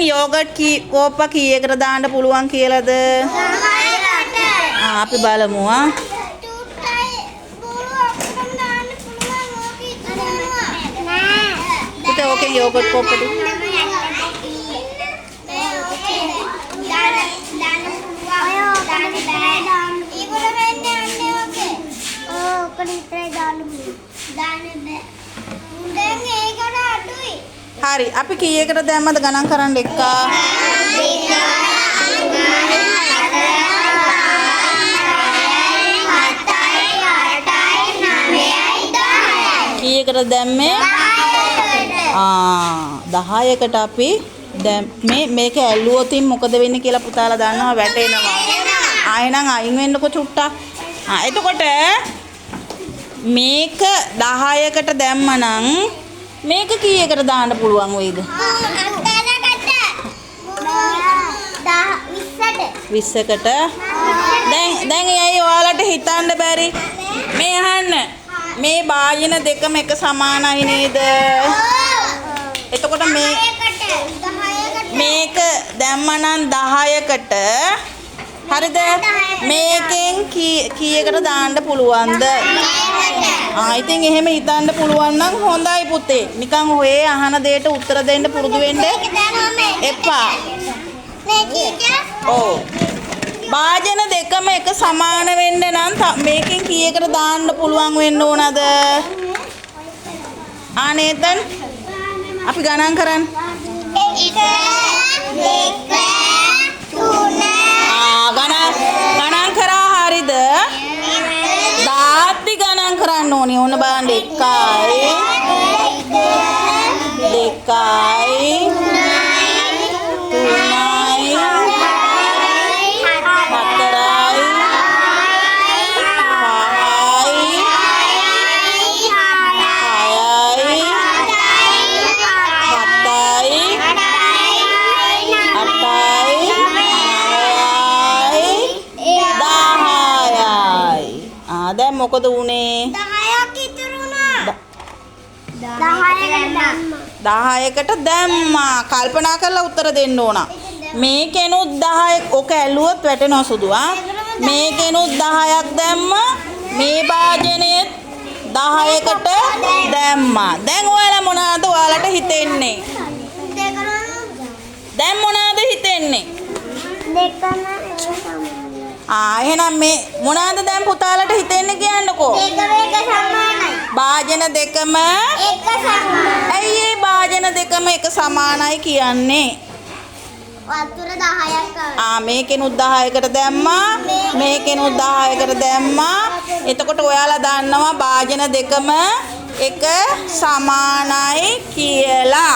Yoghurt කෝප්ප කීයකට දාන්න පුළුවන් කියලාද? අපි බලමු පුතේ ඕකේ යෝගට් කෝප්පද? හරි අපි කීයකට දැම්මද ගණන් කරන්න එක්ක කීයකට දැම්මේ 10කට අපි දැන් මේක ඇල්ලුවොතින් මොකද වෙන්නේ කියලා පුතාලා දන්නවා වැටෙනවා ආයෙනම් අයින් වෙන්නකො චුට්ටක් එතකොට මේක 10කට දැම්මනම් මේක කීයකට දාන්න පුළුවන් වෙයිද? 20කට. දැන් ඇයි ඔයාලට හිතන්න බැරි? මේ අහන්න. මේ භාජන දෙකම එක සමානයි නේද? එතකොට මේක දැම්මනම් 10කට හරිද? මේකෙන් කීයකට දාන්න පුළුවන්ද? ඉතින් එහෙම හිතන්න පුළුවන් නම් හොඳයි පුතේ. නිකන් ඔය අහන දෙයට උත්තර දෙන්න පුරුදු වෙන්න එපා. ඔව්. භාජන දෙකම එක සමාන වෙන්න නම් මේකෙන් කීයකට දාන්න පුළුවන් වෙන්න ඕනද? නේතන් අපි ගණන් කරන්න. 1 2 3 ගණන් කරා හරිද? දාත්ති ගණන් කරන්න ඕනේ. ඕන බලන්න 1 2 දැන් මොකද උනේ? 10ක් ඉතුරු වුණා. 10කට දැම්මා. කල්පනා කරලා උත්තර දෙන්න ඕන. මේකෙනුත් 10 ඔක ඇල්ලුවොත් වැටෙනවා සුදු මේකෙනුත් 10ක් දැම්මා. මේ භාජනයේත් 10කට දැම්මා. දැන් ඔයාලා මොනවද ඔයාලට හිතෙන්නේ? දැන් මොනවද හිතෙන්නේ? දෙකම එහෙනම් මේ මොනවාද දැන් පුතාලට හිතෙන්නේ කියන්නකෝ. එක සමානයි. භාජන දෙකම එක සමානයි. ඇයි මේ භාජන දෙකම එක සමානයි කියන්නේ? වතුර 10ක් මේකෙනුත් 10කට දැම්මා. මේකෙනුත් 10කට දැම්මා. එතකොට ඔයාලා දන්නවා භාජන දෙකම එක සමානයි කියලා.